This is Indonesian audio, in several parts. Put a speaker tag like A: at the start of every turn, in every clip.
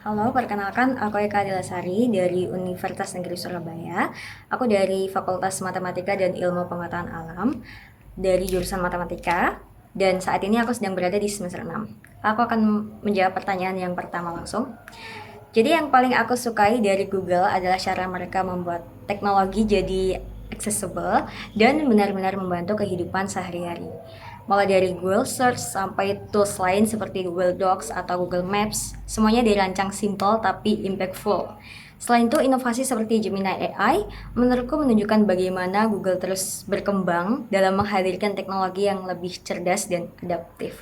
A: Halo, perkenalkan aku Eka Dilasari dari Universitas Negeri Surabaya. Aku dari Fakultas Matematika dan Ilmu Pengetahuan Alam dari jurusan Matematika dan saat ini aku sedang berada di semester 6. Aku akan menjawab pertanyaan yang pertama langsung. Jadi yang paling aku sukai dari Google adalah cara mereka membuat teknologi jadi accessible dan benar-benar membantu kehidupan sehari-hari. Mulai dari Google Search sampai tools lain seperti Google Docs atau Google Maps, semuanya dirancang simple tapi impactful. Selain itu, inovasi seperti Gemini AI menurutku menunjukkan bagaimana Google terus berkembang dalam menghadirkan teknologi yang lebih cerdas dan adaptif.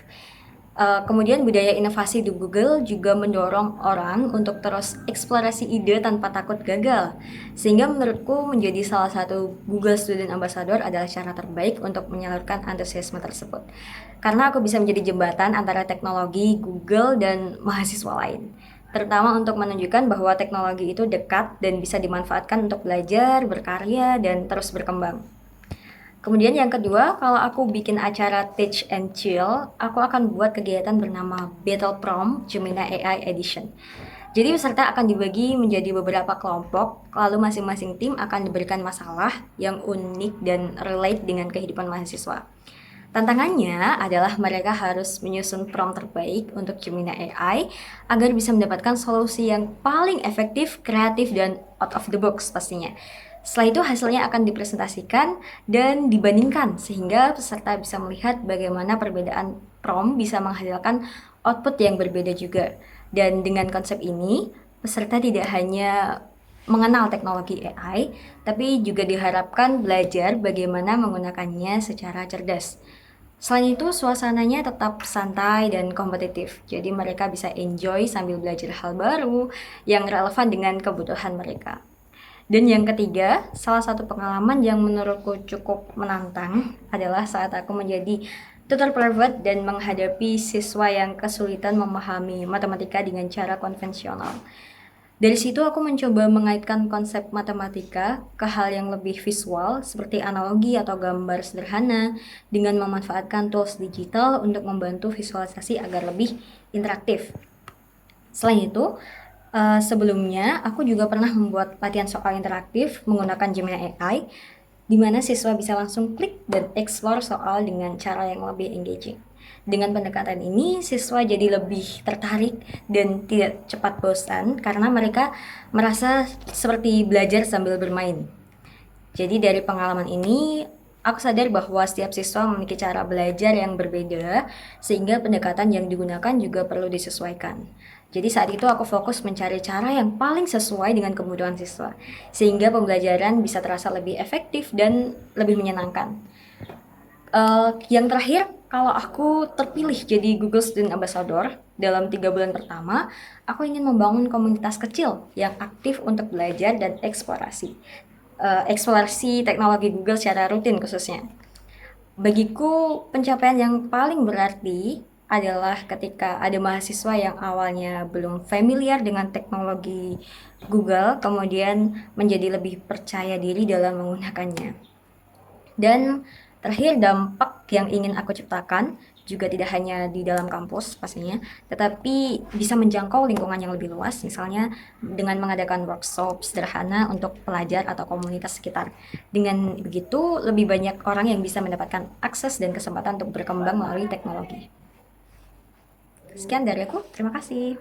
A: Kemudian budaya inovasi di Google juga mendorong orang untuk terus eksplorasi ide tanpa takut gagal. Sehingga menurutku menjadi salah satu Google Student Ambassador adalah cara terbaik untuk menyalurkan antusiasme tersebut. Karena aku bisa menjadi jembatan antara teknologi Google dan mahasiswa lain. Terutama untuk menunjukkan bahwa teknologi itu dekat dan bisa dimanfaatkan untuk belajar, berkarya, dan terus berkembang. Kemudian yang kedua, kalau aku bikin acara Teach and Chill, aku akan buat kegiatan bernama Battle Prom Gemini AI Edition. Jadi peserta akan dibagi menjadi beberapa kelompok, lalu masing-masing tim akan diberikan masalah yang unik dan relate dengan kehidupan mahasiswa. Tantangannya adalah mereka harus menyusun prompt terbaik untuk Gemini AI agar bisa mendapatkan solusi yang paling efektif, kreatif, dan out of the box pastinya. Setelah itu hasilnya akan dipresentasikan dan dibandingkan sehingga peserta bisa melihat bagaimana perbedaan prompt bisa menghasilkan output yang berbeda juga. Dan dengan konsep ini, peserta tidak hanya mengenal teknologi AI, tapi juga diharapkan belajar bagaimana menggunakannya secara cerdas. Selain itu, suasananya tetap santai dan kompetitif. Jadi mereka bisa enjoy sambil belajar hal baru yang relevan dengan kebutuhan mereka. Dan yang ketiga, salah satu pengalaman yang menurutku cukup menantang adalah saat aku menjadi tutor private dan menghadapi siswa yang kesulitan memahami matematika dengan cara konvensional. Dari situ aku mencoba mengaitkan konsep matematika ke hal yang lebih visual seperti analogi atau gambar sederhana dengan memanfaatkan tools digital untuk membantu visualisasi agar lebih interaktif. Selain itu, sebelumnya aku juga pernah membuat latihan soal interaktif menggunakan Gemini AI, di mana siswa bisa langsung klik dan explore soal dengan cara yang lebih engaging. Dengan pendekatan ini, siswa jadi lebih tertarik dan tidak cepat bosan karena mereka merasa seperti belajar sambil bermain. Jadi dari pengalaman ini, aku sadar bahwa setiap siswa memiliki cara belajar yang berbeda, sehingga pendekatan yang digunakan juga perlu disesuaikan. Jadi saat itu aku fokus mencari cara yang paling sesuai dengan kebutuhan siswa, sehingga pembelajaran bisa terasa lebih efektif dan lebih menyenangkan. Yang terakhir, kalau aku terpilih jadi Google Student Ambassador dalam 3 bulan pertama, aku ingin membangun komunitas kecil yang aktif untuk belajar dan eksplorasi teknologi Google secara rutin khususnya. Bagiku, pencapaian yang paling berarti adalah ketika ada mahasiswa yang awalnya belum familiar dengan teknologi Google, kemudian menjadi lebih percaya diri dalam menggunakannya. Dan terakhir, dampak yang ingin aku ciptakan juga tidak hanya di dalam kampus pastinya, tetapi bisa menjangkau lingkungan yang lebih luas, misalnya dengan mengadakan workshop sederhana untuk pelajar atau komunitas sekitar. Dengan begitu, lebih banyak orang yang bisa mendapatkan akses dan kesempatan untuk berkembang melalui teknologi. Sekian dari aku, terima kasih.